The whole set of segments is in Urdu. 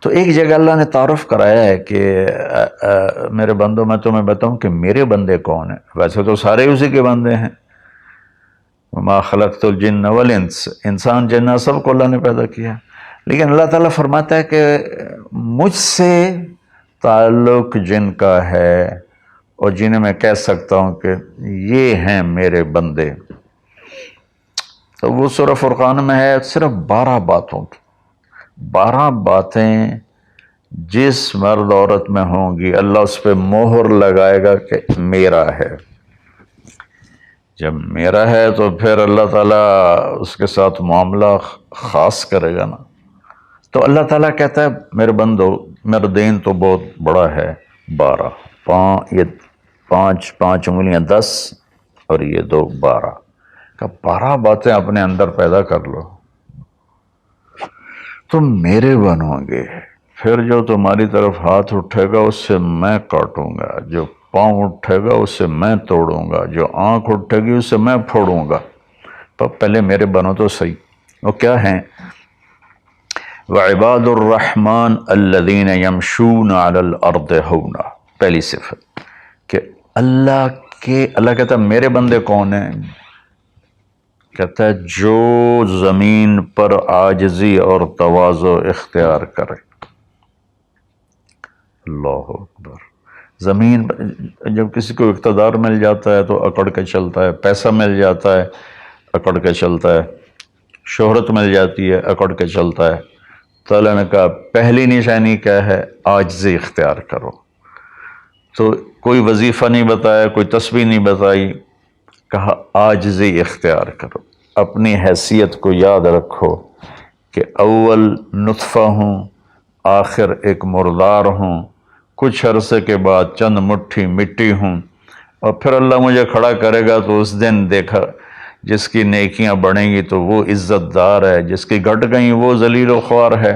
تو ایک جگہ اللہ نے تعارف کرایا ہے کہ میرے بندوں میں تمہیں بتاؤں کہ میرے بندے کون ہیں. ویسے تو سارے اسی کے بندے ہیں. وما خلقت الجن والانس، انسان جنات سب کو اللہ نے پیدا کیا، لیکن اللہ تعالیٰ فرماتا ہے کہ مجھ سے تعلق جن کا ہے اور جنہیں میں کہہ سکتا ہوں کہ یہ ہیں میرے بندے، تو وہ سورہ فرقان میں ہے صرف 12 باتوں کی. 12 باتیں جس مرد عورت میں ہوں گی اللہ اس پہ مہر لگائے گا کہ میرا ہے. جب میرا ہے تو پھر اللہ تعالیٰ اس کے ساتھ معاملہ خاص کرے گا نا. تو اللہ تعالیٰ کہتا ہے میرے بندو میرا دین تو بہت بڑا ہے. 12 یہ 5 انگلیاں 10 اور یہ 2 12 کہ 12 باتیں اپنے اندر پیدا کر لو تم میرے بنو گے. پھر جو تمہاری طرف ہاتھ اٹھے گا اس سے میں کاٹوں گا، جو پاؤں اٹھے گا اس سے میں توڑوں گا، جو آنکھ اٹھے گی اس سے میں پھوڑوں گا. تو پہلے میرے بنو تو صحیح. وہ کیا ہیں؟ وعباد الرحمن الذین یمشون علی الارض ہونا. پہلی صفت کہ اللہ کہتا ہے میرے بندے کون ہیں؟ کہتا ہے جو زمین پر عاجزی اور تواضع اختیار کرے. اللہ اکبر. زمین جب کسی کو اقتدار مل جاتا ہے تو اکڑ کے چلتا ہے، پیسہ مل جاتا ہے اکڑ کے چلتا ہے، شہرت مل جاتی ہے اکڑ کے چلتا ہے. تو اللہ نے کہا پہلی نشانی کیا ہے؟ عاجزی اختیار کرو. تو کوئی وظیفہ نہیں بتایا، کوئی تسبیح نہیں بتائی، کہا عاجزی اختیار کرو. اپنی حیثیت کو یاد رکھو کہ اول نطفہ ہوں، آخر ایک مردار ہوں، کچھ عرصے کے بعد چند مٹھی مٹی ہوں، اور پھر اللہ مجھے کھڑا کرے گا تو اس دن دیکھا جس کی نیکیاں بڑھیں گی تو وہ عزت دار ہے، جس کی گھٹ گئیں وہ ذلیل و خوار ہے.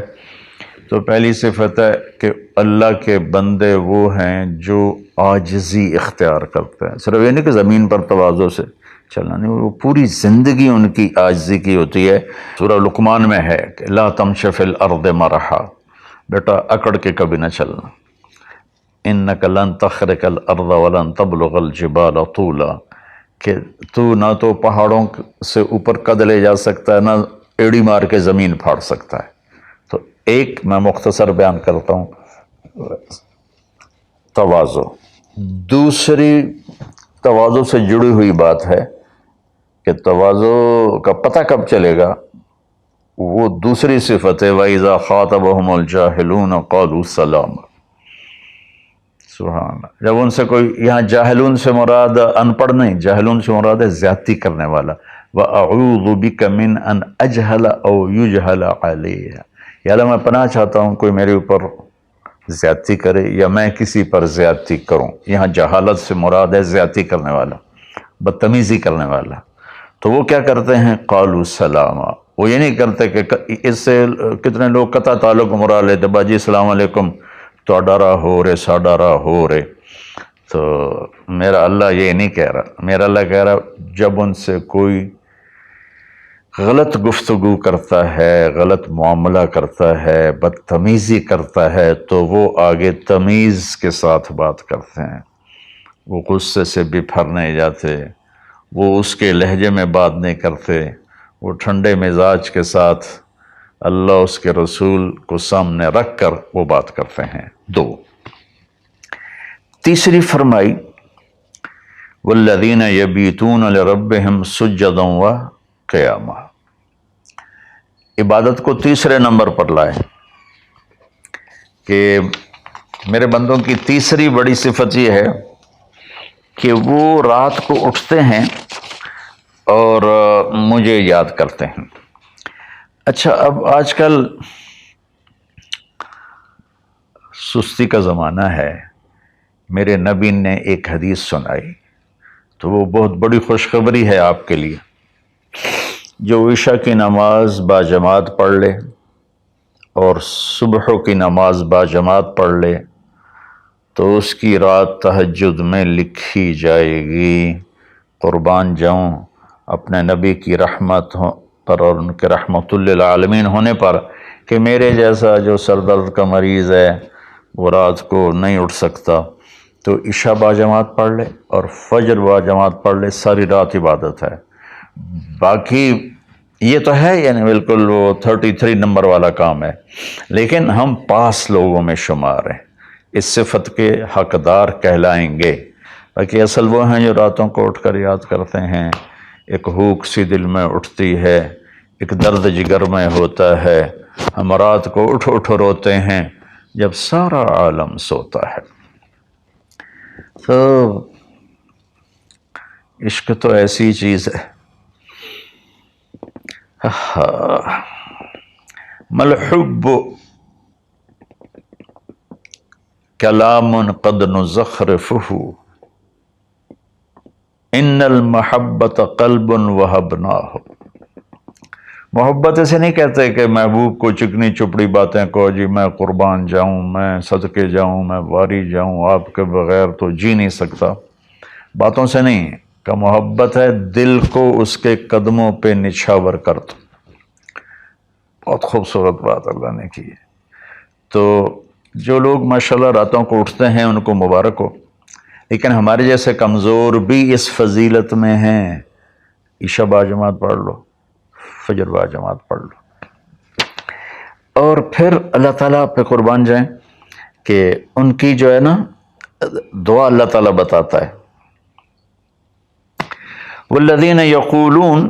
تو پہلی صفت ہے کہ اللہ کے بندے وہ ہیں جو عاجزی اختیار کرتے ہیں. صرف یہ نہیں کہ زمین پر تواضع سے چلنا، نہیں، وہ پوری زندگی ان کی عاجزی کی ہوتی ہے. سورہ لقمان میں ہے کہ لا تمش فی الارض مرحا، بیٹا اکڑ کے کبھی نہ چلنا. انک لن تخرق الارض ولن تبلغ الجبال طولا، کہ تو نہ تو پہاڑوں سے اوپر قد لے جا سکتا ہے، نہ ایڑی مار کے زمین پھاڑ سکتا ہے. تو ایک میں مختصر بیان کرتا ہوں تواضع. دوسری تواضع سے جڑی ہوئی بات ہے کہ تواضع کا پتہ کب چلے گا؟ وہ دوسری صفت ہے وَإِذَا خَاطَبَهُمُ الْجَاهِلُونَ قَالُوا سَلَامًا. سبحان اللہ. جب ان سے کوئی، یہاں جاہلون سے مراد ان پڑھ نہیں، جاہلون سے مراد ہے زیادتی کرنے والا. وَأَعُوذُ بِكَ مِنْ أَنْ أَجْهَلَ أَوْ يُجْهَلَ عَلَيَّ. یا اللہ میں پناہ چاہتا ہوں کوئی میرے اوپر زیادتی کرے یا میں کسی پر زیادتی کروں. یہاں جہالت سے مراد ہے زیادتی کرنے والا، بدتمیزی کرنے والا. تو وہ کیا کرتے ہیں؟ قالوا سلاما. وہ یہ نہیں کرتے کہ اس سے کتنے لوگ قطع تعلق مراد لیتے، باجی السلام علیکم تو ڈرا ہو رے سا ڈرا ہو رے. تو میرا اللہ یہ نہیں کہہ رہا. میرا اللہ کہہ رہا جب ان سے کوئی غلط گفتگو کرتا ہے، غلط معاملہ کرتا ہے، بدتمیزی کرتا ہے تو وہ آگے تمیز کے ساتھ بات کرتے ہیں. وہ غصے سے بپھر نہیں جاتے، وہ اس کے لہجے میں بات نہیں کرتے، وہ ٹھنڈے مزاج کے ساتھ اللہ اس کے رسول کو سامنے رکھ کر وہ بات کرتے ہیں. 2. تیسری فرمائی والذین یبیتون لربہم سجدا وقیاما. عبادت کو تیسرے نمبر پر لائے کہ میرے بندوں کی تیسری بڑی صفت یہ ہے کہ وہ رات کو اٹھتے ہیں اور مجھے یاد کرتے ہیں. اچھا، اب آج کل سستی کا زمانہ ہے. میرے نبی نے ایک حدیث سنائی تو وہ بہت بڑی خوشخبری ہے آپ کے لیے. جو عشاء کی نماز باجماعت پڑھ لے اور صبح کی نماز باجماعت پڑھ لے تو اس کی رات تہجد میں لکھی جائے گی. قربان جاؤں اپنے نبی کی رحمت پر اور ان کے رحمت للعالمین ہونے پر کہ میرے جیسا جو سر درد کا مریض ہے وہ رات کو نہیں اٹھ سکتا تو عشاء با جماعت پڑھ لے اور فجر با جماعت پڑھ لے، ساری رات عبادت ہے۔ باقی یہ تو ہے یعنی بالکل وہ 33 نمبر والا کام ہے، لیکن ہم پاس لوگوں میں شمار ہیں، اس صفت کے حقدار کہلائیں گے۔ باقی اصل وہ ہیں جو راتوں کو اٹھ کر یاد کرتے ہیں، ایک ہوک سی دل میں اٹھتی ہے، ایک درد جگر میں ہوتا ہے، ہم رات کو اٹھ اٹھ روتے ہیں جب سارا عالم سوتا ہے۔ تو عشق تو ایسی چیز ہے۔ ملحب کلام قد نزخرفہ ان المحبت قلب وہبناہ۔ محبت اسے نہیں کہتے کہ محبوب کو چکنی چپڑی باتیں کو، جی میں قربان جاؤں، میں صدقے جاؤں، میں واری جاؤں، آپ کے بغیر تو جی نہیں سکتا، باتوں سے نہیں کہ محبت ہے دل کو اس کے قدموں پہ نچھاور کر دو۔ بہت خوبصورت بات اللہ نے کی ہے۔ تو جو لوگ ماشاءاللہ راتوں کو اٹھتے ہیں ان کو مبارک ہو، لیکن ہمارے جیسے کمزور بھی اس فضیلت میں ہیں۔ عشاء با جماعت پڑھ لو، فجر با جماعت پڑھ لو، اور پھر اللہ تعالیٰ پہ قربان جائیں کہ ان کی جو ہے نا دعا اللہ تعالیٰ بتاتا ہے، والذین یقولون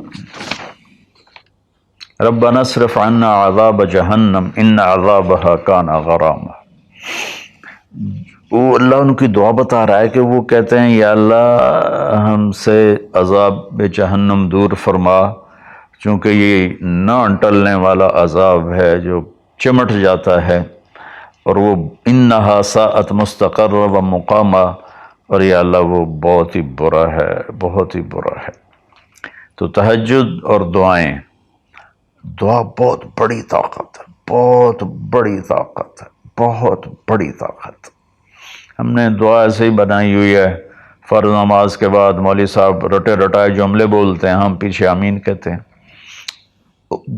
ربنا اصرف عنا عذاب جہنم ان عذابها کان غراما۔ وہ اللہ ان کی دعا بتا رہا ہے کہ وہ کہتے ہیں یا اللہ ہم سے عذاب جہنم دور فرما، چونکہ یہ نہ ٹلنے والا عذاب ہے جو چمٹ جاتا ہے، اور وہ انہا ساءت مستقرا و مقاما، اور یا اللہ وہ بہت ہی برا ہے، بہت ہی برا ہے۔ تو تہجد اور دعائیں، دعا بہت بڑی طاقت ہے، بہت بڑی طاقت ہے، بہت بڑی طاقت۔ ہم نے دعا ایسے ہی بنائی ہوئی ہے، فرض نماز کے بعد مولوی صاحب رٹے رٹائے جملے بولتے ہیں، ہم پیچھے آمین کہتے ہیں۔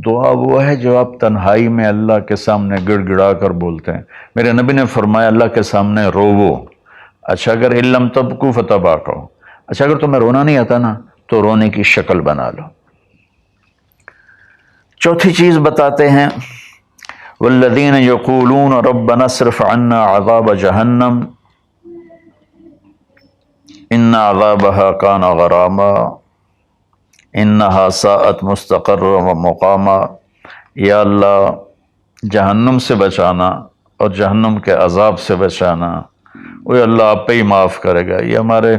دعا وہ ہے جو آپ تنہائی میں اللہ کے سامنے گڑ گڑا کر بولتے ہیں۔ میرے نبی نے فرمایا اللہ کے سامنے روو، اچھا اگر علم تبکو فتباکو، اچھا اگر تمہیں رونا نہیں آتا نا تو رونے کی شکل بنا لو۔ چوتھی چیز بتاتے ہیں، والذین یقولون ربنا اصرف عنا عذاب جہنم ان عذابها کان غراما انہا ساءت مستقرا و مقاما۔ یا اللہ جہنم سے بچانا اور جہنم کے عذاب سے بچانا، وہ اللہ آپ پہ ہی معاف کرے گا۔ یہ ہمارے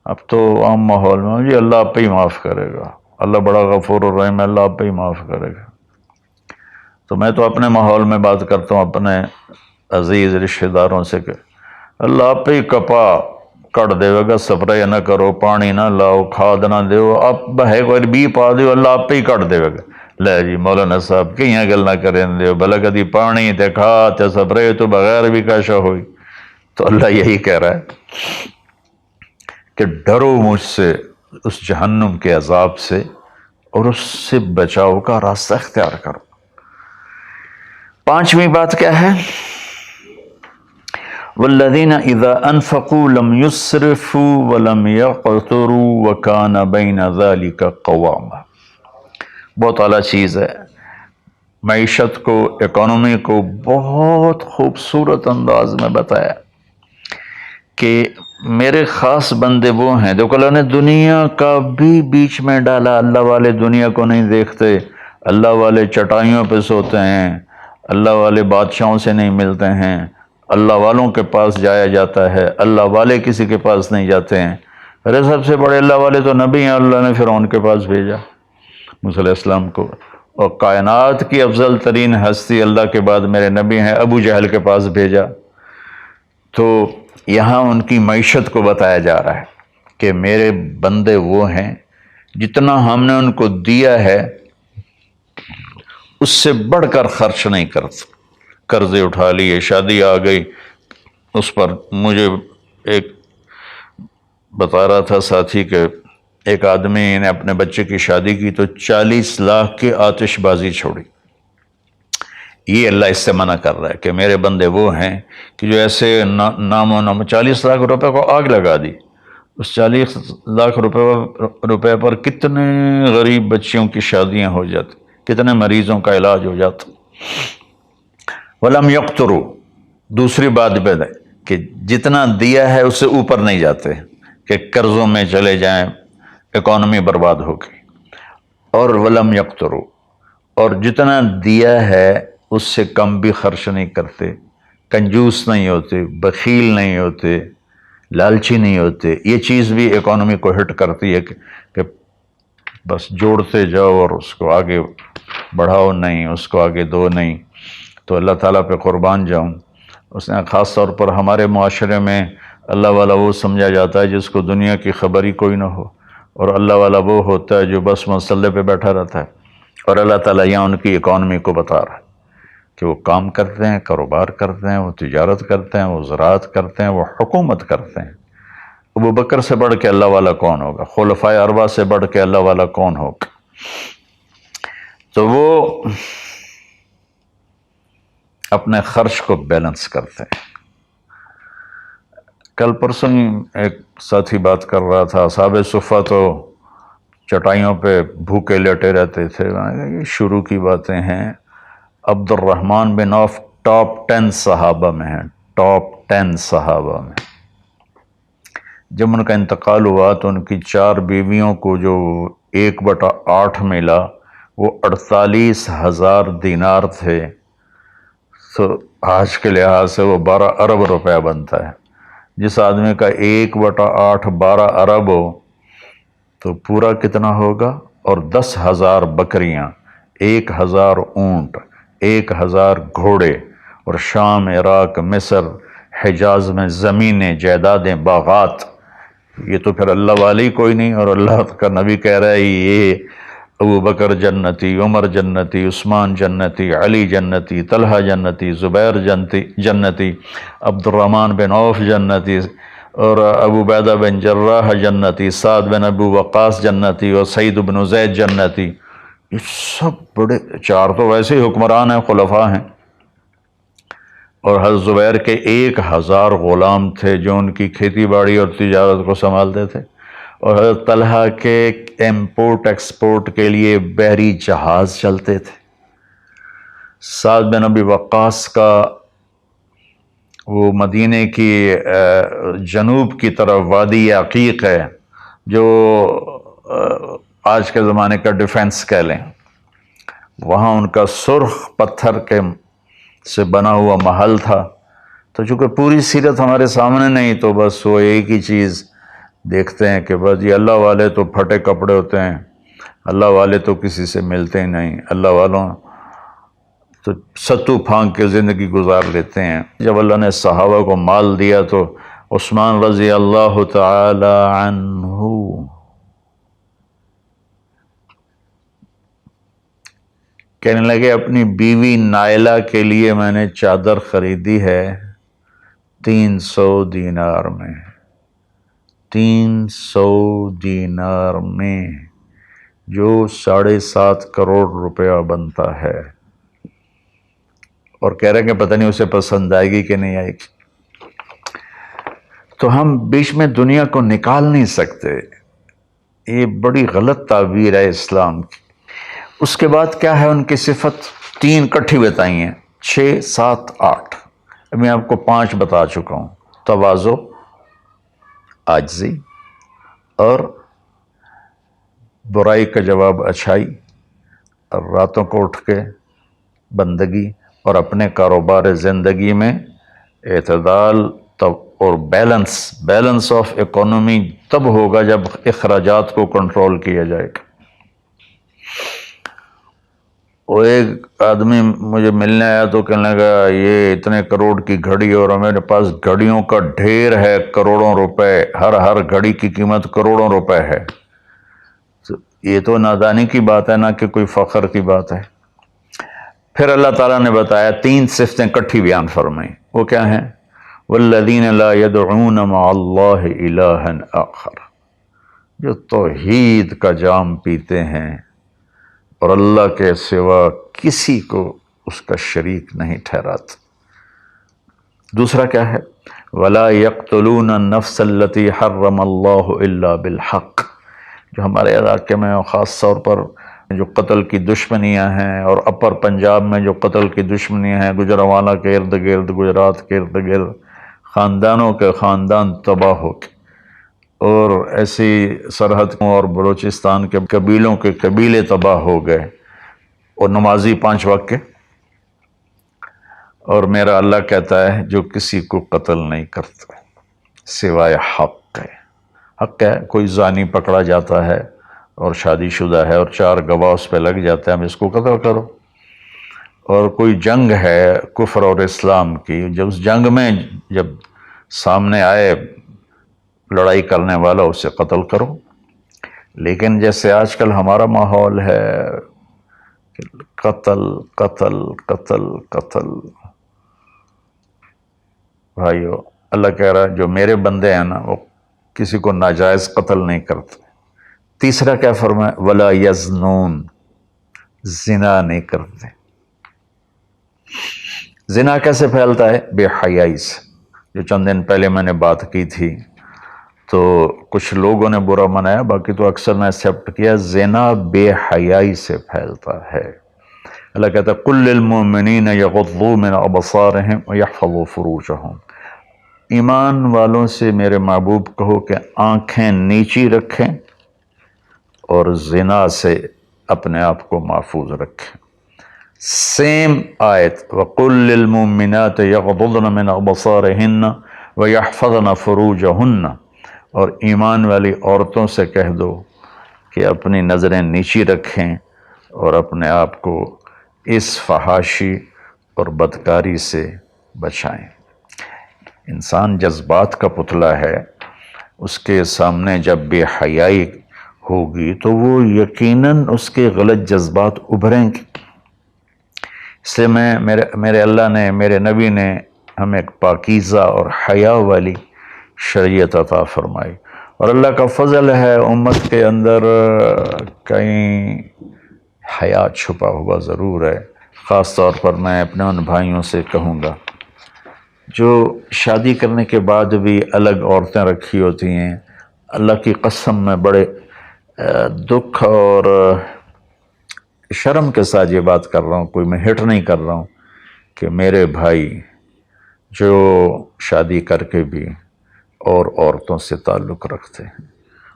اب تو عام ماحول میں جی اللہ آپ پہ ہی معاف کرے گا، اللہ بڑا غفور الرحیم ہے، اللہ آپ پہ ہی معاف کرے گا۔ تو میں تو اپنے ماحول میں بات کرتا ہوں اپنے عزیز رشتہ داروں سے کہ اللہ آپ پہ ہی کپا کٹ دے گا، سپرے نہ کرو، پانی نہ لاؤ، کھاد نہ دیو، آپ بہے کوئی بی پا دیو، اللہ آپ پہ ہی کٹ دے گا۔ لے جی مولانا صاحب کہیں گل نہ کریں دیو، بھلا کدی پانی تے کھاد تے سپرے تو بغیر بھی کاشا ہوئی۔ تو اللہ یہی کہہ رہا ہے کہ ڈرو مجھ سے اس جہنم کے عذاب سے اور اس سے بچاؤ کا راستہ اختیار کرو۔ پانچویں بات کیا ہے؟ والذین اذا انفقوا لم یسرفوا ولم یقتروا وکان بین ذلک قواما۔ بہت اعلیٰ چیز ہے، معیشت کو، اکانومی کو بہت خوبصورت انداز میں بتایا کہ میرے خاص بندے وہ ہیں، دیکھو اللہ نے دنیا کا بھی بیچ میں ڈالا۔ اللہ والے دنیا کو نہیں دیکھتے، اللہ والے چٹائیوں پہ سوتے ہیں، اللہ والے بادشاہوں سے نہیں ملتے ہیں، اللہ والوں کے پاس جایا جاتا ہے، اللہ والے کسی کے پاس نہیں جاتے ہیں۔ ارے سب سے بڑے اللہ والے تو نبی ہیں، اللہ نے فرعون کے پاس بھیجا موسیٰ علیہ السلام کو، اور کائنات کی افضل ترین ہستی اللہ کے بعد میرے نبی ہیں، ابو جہل کے پاس بھیجا۔ تو یہاں ان کی معیشت کو بتایا جا رہا ہے کہ میرے بندے وہ ہیں جتنا ہم نے ان کو دیا ہے اس سے بڑھ کر خرچ نہیں کرتے۔ قرضے اٹھا لیے، شادی آ گئی، اس پر مجھے ایک بتا رہا تھا ساتھی کہ ایک آدمی نے اپنے بچے کی شادی کی تو 40 لاکھ کی آتش بازی چھوڑی۔ یہ اللہ اس سے منع کر رہا ہے کہ میرے بندے وہ ہیں کہ جو ایسے نام و نام 40 لاکھ روپے کو آگ لگا دی، اس 40 لاکھ روپے پر کتنے غریب بچیوں کی شادیاں ہو جاتی، کتنے مریضوں کا علاج ہو جاتا۔ وَلَمْ يَقْتُرُوا، دوسری بات ہے کہ جتنا دیا ہے اس سے اوپر نہیں جاتے کہ قرضوں میں چلے جائیں، اکانومی برباد ہو گئی۔ اور وَلَمْ يَقْتُرُوا، اور جتنا دیا ہے اس سے کم بھی خرچ نہیں کرتے، کنجوس نہیں ہوتے، بخیل نہیں ہوتے، لالچی نہیں ہوتے۔ یہ چیز بھی اکانومی کو ہٹ کرتی ہے کہ بس جوڑتے جاؤ اور اس کو آگے بڑھاؤ نہیں، اس کو آگے دو نہیں۔ تو اللہ تعالیٰ پہ قربان جاؤں، اس نے خاص طور پر ہمارے معاشرے میں اللہ والا وہ سمجھا جاتا ہے جس کو دنیا کی خبر ہی کوئی نہ ہو، اور اللہ والا وہ ہوتا ہے جو بس مسلح پہ بیٹھا رہتا ہے۔ اور اللہ تعالیٰ یہاں ان کی اکانومی کو بتا رہا ہے کہ وہ کام کرتے ہیں، کاروبار کرتے ہیں، وہ تجارت کرتے ہیں، وہ زراعت کرتے ہیں، وہ حکومت کرتے ہیں۔ ابو بکر سے بڑھ کے اللہ والا کون ہوگا؟ خلفائے اربعہ سے بڑھ کے اللہ والا کون ہوگا؟ تو وہ اپنے خرچ کو بیلنس کرتے ہیں۔ کل پرسوں ایک ساتھی بات کر رہا تھا، اصحاب صفہ تو چٹائیوں پہ بھوکے لیٹے رہتے تھے۔ یہ شروع کی باتیں ہیں۔ عبد الرحمن بن عوف ٹاپ 10 صحابہ میں ہیں، ٹاپ 10 صحابہ میں۔ جب ان کا انتقال ہوا تو ان کی 4 بیویوں کو جو 1/8 ملا وہ 48,000 دینار تھے۔ تو آج کے لحاظ سے وہ 12 ارب روپیہ بنتا ہے۔ جس آدمی کا 1/8 12 ارب ہو تو پورا کتنا ہوگا؟ اور 10,000 بکریاں، 1,000 اونٹ، 1,000 گھوڑے، اور شام، عراق، مصر، حجاز میں زمینیں، جائیدادیں، باغات۔ یہ تو پھر اللہ والی کوئی نہیں، اور اللہ کا نبی کہہ رہا ہے یہ ابو بکر جنتی، عمر جنتی، عثمان جنتی، علی جنتی، طلحہ جنتی، زبیر جنتی، عبد الرحمن بن عوف جنتی، اور ابو عبیدہ بن جراح جنتی، سعد بن ابو وقاص جنتی، اور سعید بن زید جنتی۔ یہ سب بڑے، 4 تو ویسے ہی حکمران ہیں، خلفاء ہیں۔ اور حضرت زبیر کے 1,000 غلام تھے جو ان کی کھیتی باڑی اور تجارت کو سنبھالتے تھے، اور حضرت طلحہ کے امپورٹ ایکسپورٹ کے لیے بحری جہاز چلتے تھے۔ سعد بن ابی وقاص کا وہ مدینے کی جنوب کی طرف وادی عقیق ہے جو آج کے زمانے کا ڈیفنس کہہ لیں، وہاں ان کا سرخ پتھر کے سے بنا ہوا محل تھا۔ تو چونکہ پوری سیرت ہمارے سامنے نہیں تو بس وہ ایک ہی چیز دیکھتے ہیں کہ بس یہ اللہ والے تو پھٹے کپڑے ہوتے ہیں، اللہ والے تو کسی سے ملتے ہی نہیں، اللہ والوں تو ستو پھانک کے زندگی گزار لیتے ہیں۔ جب اللہ نے صحابہ کو مال دیا تو عثمان رضی اللہ تعالی عنہ کہنے لگے اپنی بیوی نائلہ کے لیے میں نے چادر خریدی ہے 300 دینار میں، 300 دینار میں، جو 7.5 کروڑ روپیہ بنتا ہے۔ اور کہہ رہے ہیں کہ پتہ نہیں اسے پسند آئے گی کہ نہیں آئے گی۔ تو ہم بیچ میں دنیا کو نکال نہیں سکتے، یہ بڑی غلط تعبیر ہے اسلام کی۔ اس کے بعد کیا ہے ان کی صفت؟ 3 کٹھی بتائی ہیں، 6، 7، 8۔ اب میں آپ کو 5 بتا چکا ہوں۔ تواضع، عاجزی، اور برائی کا جواب اچھائی، اور راتوں کو اٹھ کے بندگی، اور اپنے کاروبار زندگی میں اعتدال اور بیلنس آف اکانومی تب ہوگا جب اخراجات کو کنٹرول کیا جائے گا۔ وہ ایک آدمی مجھے ملنے آیا تو کہنے لگا یہ اتنے کروڑ کی گھڑی، اور میرے پاس گھڑیوں کا ڈھیر ہے، کروڑوں روپے، ہر گھڑی کی قیمت کروڑوں روپے ہے۔ یہ تو نادانی کی بات ہے، نہ کہ کوئی فخر کی بات ہے۔ پھر اللہ تعالیٰ نے بتایا 3 صفتیں کٹھی بیان فرمائیں، وہ کیا ہیں؟ والذین لا يدعون مع اللہ الہا آخر، جو توحید کا جام پیتے ہیں اور اللہ کے سوا کسی کو اس کا شریک نہیں ٹھہراتا۔ دوسرا کیا ہے؟ وَلَا يَقْتُلُونَ النَّفْسَ الَّتِي حَرَّمَ اللَّهُ إِلَّا بِالْحَقِّ، جو ہمارے علاقے میں خاص طور پر جو قتل کی دشمنیاں ہیں، اور اپر پنجاب میں جو قتل کی دشمنیاں ہیں، گجرانوالہ کے ارد گرد، گجرات کے ارد گرد خاندانوں کے خاندان تباہ ہو گئے، اور ایسی سرحد اور بلوچستان کے قبیلوں کے قبیلے تباہ ہو گئے، اور نمازی 5 وقت کے۔ اور میرا اللہ کہتا ہے جو کسی کو قتل نہیں کرتا سوائے حق ہے۔ حق ہے، کوئی زانی پکڑا جاتا ہے اور شادی شدہ ہے اور 4 گواہ اس پہ لگ جاتے ہیں، ہم اس کو قتل کرو۔ اور کوئی جنگ ہے کفر اور اسلام کی، جب اس جنگ میں جب سامنے آئے لڑائی کرنے والا اسے قتل کرو۔ لیکن جیسے آج کل ہمارا ماحول ہے قتل قتل قتل قتل، بھائیو اللہ کہہ رہا ہے جو میرے بندے ہیں نا وہ کسی کو ناجائز قتل نہیں کرتے۔ تیسرا کیا فرمایا؟ ولا یزنون، زنا نہیں کرتے۔ زنا کیسے پھیلتا ہے؟ بے حیائی سے، جو چند دن پہلے میں نے بات کی تھی، تو کچھ لوگوں نے برا منایا، باقی تو اکثر نے ایکسیپٹ کیا۔ زنا بے حیائی سے پھیلتا ہے۔ اللہ کہتا ہے قُلْ لِلْمُؤْمِنِينَ يَغُضُّوا مِنْ أَبْصَارِهِمْ وَيَحْفَظُوا فُرُوجَهُمْ، ایمان والوں سے میرے محبوب کہو کہ آنکھیں نیچی رکھیں اور زنا سے اپنے آپ کو محفوظ رکھیں۔ سیم آیت وَقُلْ لِلْمُؤْمِنَاتِ يَغْضُضْنَ مِنْ أَبْصَارِهِنَّ وَيَحْفَظْنَ فُرُوجَهُنَّ، اور ایمان والی عورتوں سے کہہ دو کہ اپنی نظریں نیچی رکھیں اور اپنے آپ کو اس فحاشی اور بدکاری سے بچائیں۔ انسان جذبات کا پتلا ہے، اس کے سامنے جب بے حیائی ہوگی تو وہ یقیناً اس کے غلط جذبات ابھریں گے۔ اس لیے میرے اللہ نے، میرے نبی نے ہمیں ایک پاکیزہ اور حیا والی شریعت عطا فرمائی، اور اللہ کا فضل ہے امت کے اندر کہیں حیا چھپا ہوا ضرور ہے۔ خاص طور پر میں اپنے ان بھائیوں سے کہوں گا جو شادی کرنے کے بعد بھی الگ عورتیں رکھی ہوتی ہیں، اللہ کی قسم میں بڑے دکھ اور شرم کے ساتھ یہ بات کر رہا ہوں، کوئی میں ہٹ نہیں کر رہا ہوں، کہ میرے بھائی جو شادی کر کے بھی اور عورتوں سے تعلق رکھتے ہیں،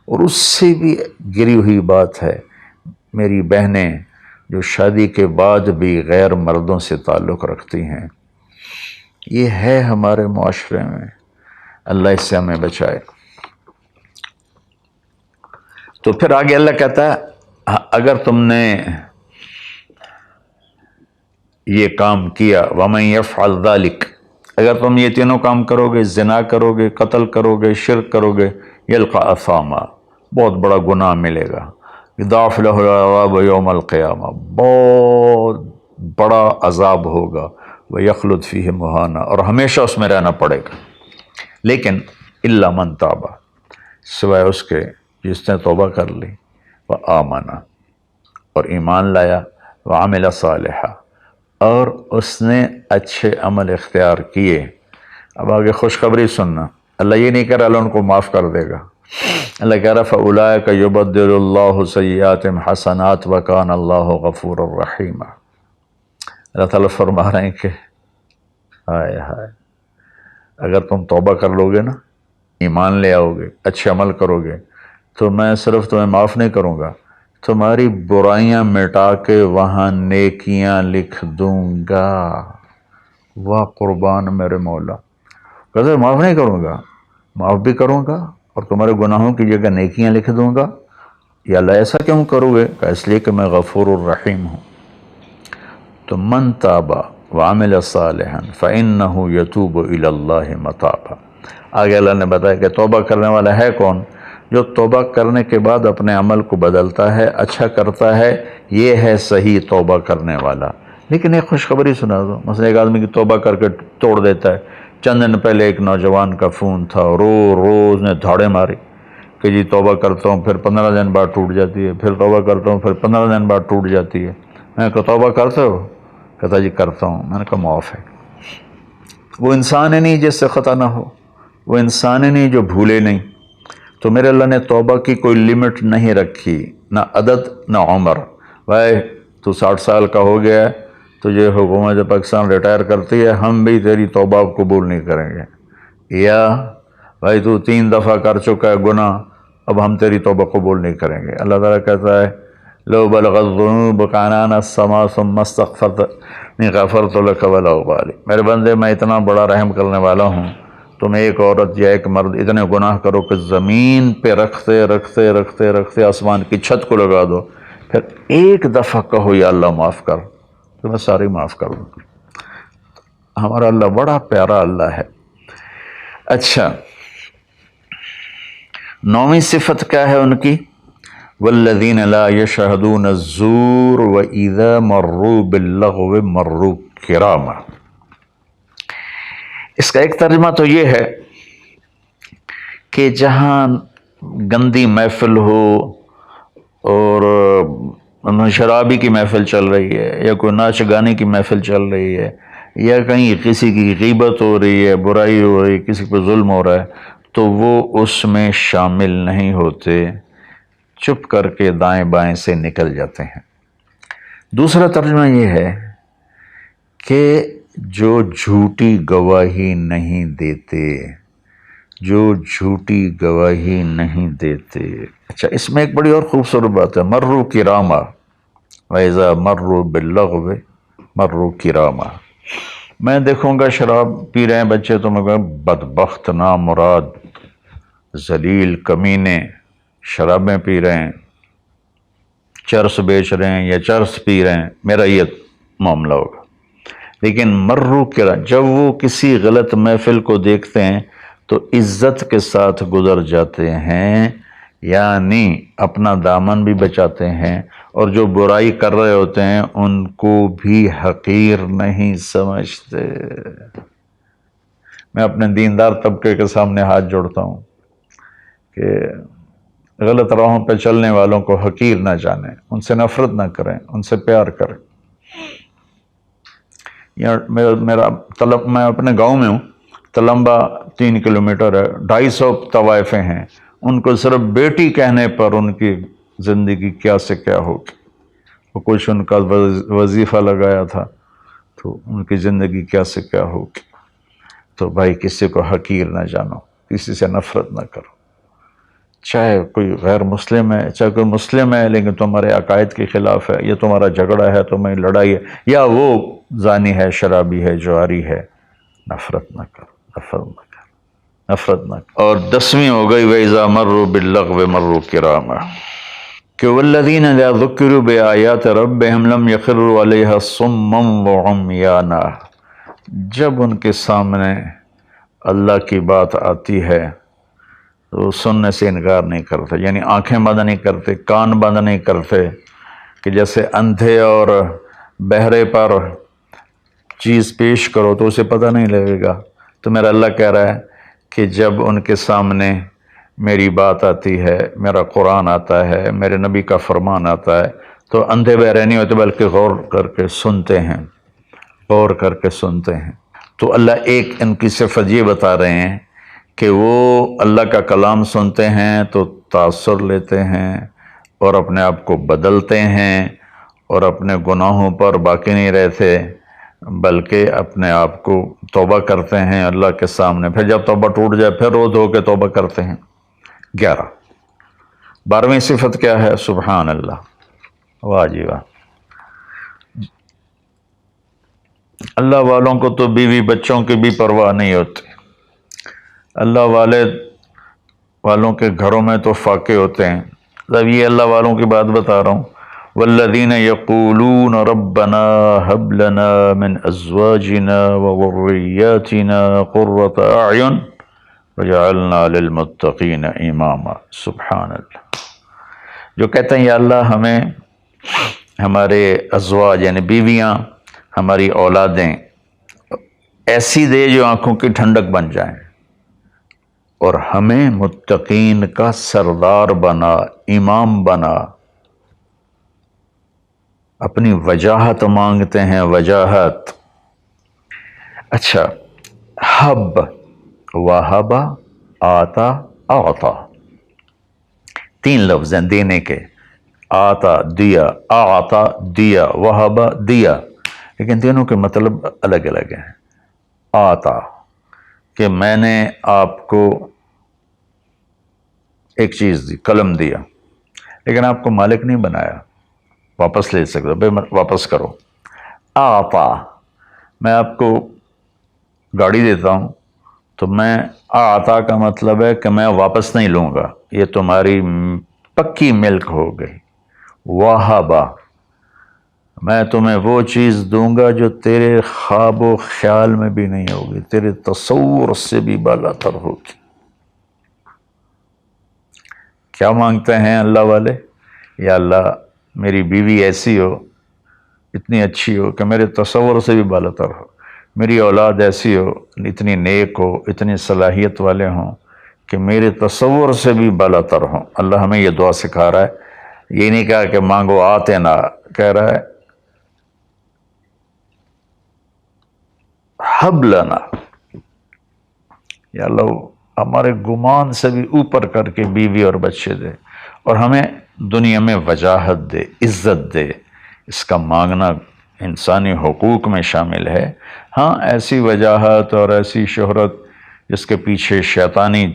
اور اس سے بھی گری ہوئی بات ہے میری بہنیں جو شادی کے بعد بھی غیر مردوں سے تعلق رکھتی ہیں۔ یہ ہے ہمارے معاشرے میں، اللہ اس سے ہمیں بچائے۔ تو پھر آگے اللہ کہتا ہے اگر تم نے یہ کام کیا وَمَن يَفْعَلْ ذَلِكَ، اگر تم یہ تینوں کام کرو گے، زنا کرو گے، قتل کرو گے، شرک کرو گے، يَلْقَ أَثَامًا، بہت بڑا گناہ ملے گا، يُضَاعَفْ لَهُ الْعَذَابُ يَوْمَ الْقِيَامَةِ، بہت بڑا عذاب ہوگا، وَيَخْلُدْ فِيهِ مُهَانًا، اور ہمیشہ اس میں رہنا پڑے گا۔ لیکن إِلَّا مَن تَابَ، سوائے اس کے جس نے توبہ کر لی، وَآمَنَ، اور ایمان لایا، وَعَمِلَ صَالِحًا، اور اس نے اچھے عمل اختیار کیے۔ اب آگے خوشخبری سننا، اللہ یہ نہیں کہہ رہا اللہ ان کو معاف کر دے گا، اللہ کہہ رہا فَأُولَٰئِكَ يُبَدِّلُ اللَّهُ سَيِّئَاتِهِمْ حَسَنَاتٍ وَكَانَ اللَّهُ غَفُورًا رَحِيمًا۔ اللہ تعالیٰ فرما رہے ہیں کہ ہائے ہائے، اگر تم توبہ کر لو گے نا، ایمان لے آؤ گے، اچھے عمل کرو گے، تو میں صرف تمہیں معاف نہیں کروں گا، تمہاری برائیاں مٹا کے وہاں نیکیاں لکھ دوں گا۔ واہ قربان میرے مولا، کہتے معاف نہیں کروں گا، معاف بھی کروں گا اور تمہارے گناہوں کی جگہ نیکیاں لکھ دوں گا۔ یا اللہ ایسا کیوں کرو گے؟ کہ اس لیے کہ میں غفور الرحیم ہوں۔ تو من تاب وعمل صالحا فإنہ یتوب الی اللہ متابا، آگے اللہ نے بتایا کہ توبہ کرنے والا ہے کون؟ جو توبہ کرنے کے بعد اپنے عمل کو بدلتا ہے، اچھا کرتا ہے، یہ ہے صحیح توبہ کرنے والا۔ لیکن ایک خوشخبری سنا دو، مثلا ایک آدمی کی توبہ کر کے توڑ دیتا ہے۔ چند دن پہلے ایک نوجوان کا فون تھا، روز نے دھاڑے ماری کہ جی توبہ کرتا ہوں، پھر 15 دن بعد ٹوٹ جاتی ہے، پھر توبہ کرتا ہوں، پھر 15 دن بعد ٹوٹ جاتی ہے۔ میں کہا توبہ کرتے ہو؟ کہتا جی کرتا ہوں. میں نے کہا معاف ہے. وہ انسان ہی نہیں جس سے خطا نہ ہو، وہ انسان ہی نہیں جو بھولے نہیں. تو میرے اللہ نے توبہ کی کوئی لمٹ نہیں رکھی، نہ عدد نہ عمر. بھائی تو 60 سال کا ہو گیا ہے، تجھے حکومت پاکستان ریٹائر کرتی ہے، ہم بھی تیری توبہ قبول نہیں کریں گے. یا بھائی تو 3 دفعہ کر چکا ہے گناہ، اب ہم تیری توبہ قبول نہیں کریں گے. اللہ تعالیٰ کہتا ہے لو بلغت الذنوب عنان السماء ثم استغفرتنی غفرت لک ولا ابالی. میرے بندے میں اتنا بڑا رحم کرنے والا ہوں، تم ایک عورت یا ایک مرد اتنے گناہ کرو کہ زمین پہ رکھتے رکھتے رکھتے رکھتے آسمان کی چھت کو لگا دو، پھر ایک دفعہ کہو یا اللہ معاف کر، تو میں ساری معاف کر دوں. ہمارا اللہ بڑا پیارا اللہ ہے. اچھا، 9ویں صفت کیا ہے ان کی؟ والذین لا یشہدون الزور واذا مروا باللغو مروا کراما. اس کا ایک ترجمہ تو یہ ہے کہ جہاں گندی محفل ہو اور شرابی کی محفل چل رہی ہے، یا کوئی ناچ گانے کی محفل چل رہی ہے، یا کہیں کسی کی غیبت ہو رہی ہے، برائی ہو رہی ہے، کسی پہ ظلم ہو رہا ہے، تو وہ اس میں شامل نہیں ہوتے، چپ کر کے دائیں بائیں سے نکل جاتے ہیں. دوسرا ترجمہ یہ ہے کہ جو جھوٹی گواہی نہیں دیتے، جو جھوٹی گواہی نہیں دیتے. اچھا، اس میں ایک بڑی اور خوبصورت بات ہے، مروا کراما وَإِذَا مروا باللغو مروا کراما. میں دیکھوں گا شراب پی رہے ہیں بچے تو میں کہوں بدبخت، نامراد، ذلیل، کمینے، شرابیں پی رہے ہیں، چرس بیچ رہے ہیں یا چرس پی رہے ہیں، میرا یہ معاملہ ہوگا. لیکن مروا کرا، جب وہ کسی غلط محفل کو دیکھتے ہیں تو عزت کے ساتھ گزر جاتے ہیں، یعنی اپنا دامن بھی بچاتے ہیں، اور جو برائی کر رہے ہوتے ہیں ان کو بھی حقیر نہیں سمجھتے. میں اپنے دیندار طبقے کے سامنے ہاتھ جوڑتا ہوں کہ غلط راہوں پہ چلنے والوں کو حقیر نہ جانیں، ان سے نفرت نہ کریں، ان سے پیار کریں. میں اپنے گاؤں میں ہوں، تلمبا 3 کلومیٹر ہے، 250 طوائفیں ہیں. ان کو صرف بیٹی کہنے پر ان کی زندگی کیا سے کیا ہوگی. وہ کچھ ان کا وظیفہ لگایا تھا تو ان کی زندگی کیا سے کیا ہوگی. تو بھائی کسی کو حقیر نہ جانو، کسی سے نفرت نہ کرو، چاہے کوئی غیر مسلم ہے چاہے کوئی مسلم ہے، لیکن تمہارے عقائد کے خلاف ہے، یا تمہارا جھگڑا ہے، تمہاری لڑائی ہے، یا وہ زانی ہے، شرابی ہے، جواری ہے، نفرت نہ کرو، نفرت نہ کرو، نفرت نہ کرو. اور 10ویں ہو گئی وَإِذَا مَرُّوا بِاللَّغْوِ مَرُّوا كِرَامًا، کہ وَالَّذِينَ إِذَا ذُكِّرُوا بِآيَاتِ رَبِّهِمْ لَمْ يَخِرُّوا عَلَيْهَا صُمًّا وَعُمْيَانًا. جب ان کے سامنے اللہ کی بات آتی ہے تو سننے سے انکار نہیں کرتے، یعنی آنکھیں بند نہیں کرتے، کان بند نہیں کرتے، کہ جیسے اندھے اور بہرے پر چیز پیش کرو تو اسے پتہ نہیں لگے گا. تو میرا اللہ کہہ رہا ہے کہ جب ان کے سامنے میری بات آتی ہے، میرا قرآن آتا ہے، میرے نبی کا فرمان آتا ہے، تو اندھے بہرے نہیں ہوتے بلکہ غور کر کے سنتے ہیں، غور کر کے سنتے ہیں. تو اللہ ایک ان کی صفت یہ بتا رہے ہیں کہ وہ اللہ کا کلام سنتے ہیں تو تاثر لیتے ہیں اور اپنے آپ کو بدلتے ہیں، اور اپنے گناہوں پر باقی نہیں رہتے بلکہ اپنے آپ کو توبہ کرتے ہیں اللہ کے سامنے. پھر جب توبہ ٹوٹ جائے پھر رو دھو کے توبہ کرتے ہیں. 11. 12ویں صفت کیا ہے؟ سبحان اللہ. واہ جی واہ. اللہ والوں کو تو بیوی بچوں کی بھی پرواہ نہیں ہوتی. اللہ والوں کے گھروں میں تو فاقے ہوتے ہیں. اب یہ اللہ والوں کی بات بتا رہا ہوں. والذین یقولون ربنا هب لنا من ازواجنا وذریاتنا قرۃ اعین وجعلنا للمتقین اماما. سبحان اللہ. جو کہتے ہیں یا اللہ ہمیں ہمارے ازواج یعنی بیویاں، ہماری اولادیں ایسی دے جو آنکھوں کی ٹھنڈک بن جائیں، اور ہمیں متقین کا سردار بنا، امام بنا. اپنی وجاہت مانگتے ہیں، وجاہت۔ اچھا، حب، وہبا، آتا، اعطا، تین لفظ ہیں دینے کے، آتا دیا، اعطا دیا، وہبا دیا، لیکن تینوں کے مطلب الگ الگ ہیں۔ آتا کہ میں نے آپ کو ایک چیز دی، قلم دیا، لیکن آپ کو مالک نہیں بنایا، واپس لے سکتے بھائی واپس کرو۔ آتا، میں آپ کو گاڑی دیتا ہوں تو میں آتا کا مطلب ہے کہ میں واپس نہیں لوں گا، یہ تمہاری پکی ملک ہو گئی۔ وہبا، میں تمہیں وہ چیز دوں گا جو تیرے خواب و خیال میں بھی نہیں ہوگی، تیرے تصور سے بھی بالا تر ہوگی۔ کیا مانگتے ہیں اللہ والے؟ یا اللہ میری بیوی ایسی ہو، اتنی اچھی ہو کہ میرے تصور سے بھی بالا تر ہو، میری اولاد ایسی ہو، اتنی نیک ہو، اتنی صلاحیت والے ہوں کہ میرے تصور سے بھی بالا تر ہوں۔ اللہ ہمیں یہ دعا سکھا رہا ہے، یہ نہیں کہا کہ مانگو آتے نہ، کہہ رہا ہے حب لنا، یا اللہ ہمارے گمان سے بھی اوپر کر کے بیوی اور بچے دے، اور ہمیں دنیا میں وجاہت دے، عزت دے۔ اس کا مانگنا انسانی حقوق میں شامل ہے۔ ہاں، ایسی وجاہت اور ایسی شہرت جس کے پیچھے شیطانی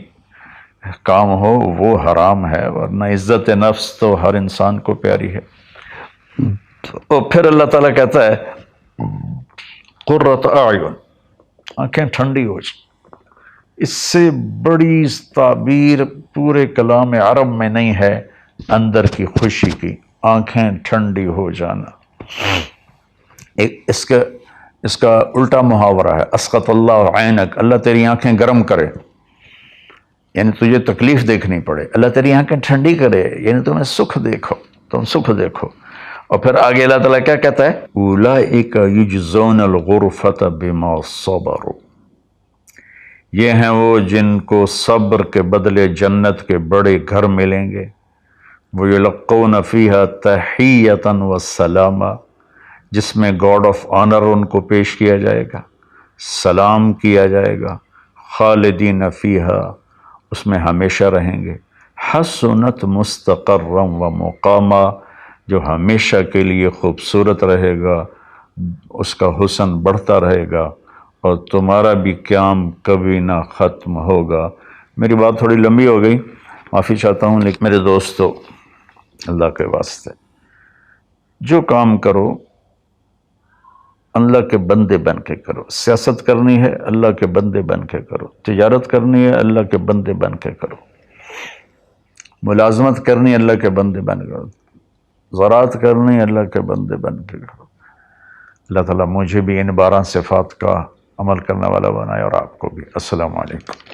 کام ہو وہ حرام ہے، ورنہ عزت نفس تو ہر انسان کو پیاری ہے۔ اور پھر اللہ تعالیٰ کہتا ہے قرۃ اعین، آنکھیں ٹھنڈی ہو جائیں۔ اس سے بڑی تعبیر پورے کلام عرب میں نہیں ہے اندر کی خوشی کی، آنکھیں ٹھنڈی ہو جانا۔ اس کا الٹا محاورہ ہے اسقط اللہ عینک، اللہ تیری آنکھیں گرم کرے، یعنی تجھے تکلیف دیکھنی پڑے، اللہ تیری آنکھیں ٹھنڈی کرے، یعنی تمہیں سکھ دیکھو، تم سکھ دیکھو۔ اور پھر آگے اللہ تعالیٰ کیا کہتا ہے؟ اولئک یجزون الغرفۃ بما صبروا، یہ ہیں وہ جن کو صبر کے بدلے جنت کے بڑے گھر ملیں گے۔ وَيُلَقَّوْنَ فِيهَا تَحِيَّةً وَالسَّلَامًا، جس میں گاڈ آف آنر ان کو پیش کیا جائے گا، سلام کیا جائے گا۔ خالدین فیہا، اس میں ہمیشہ رہیں گے۔ حسنت مستقرا و مقاما، جو ہمیشہ کے لیے خوبصورت رہے گا، اس کا حسن بڑھتا رہے گا، اور تمہارا بھی قیام کبھی نہ ختم ہوگا۔ میری بات تھوڑی لمبی ہو گئی، معافی چاہتا ہوں، لیکن میرے دوستو اللہ کے واسطے جو کام کرو اللہ کے بندے بن کے کرو۔ سیاست کرنی ہے اللہ کے بندے بن کے کرو، تجارت کرنی ہے اللہ کے بندے بن کے کرو، ملازمت کرنی ہے اللہ کے بندے بن کے کرو، زراعت کرنی ہے اللہ کے بندے بن کے کرو۔ اللہ تعالیٰ مجھے بھی ان 12 صفات کا عمل کرنے والا بنائے اور آپ کو بھی۔ السلام علیکم۔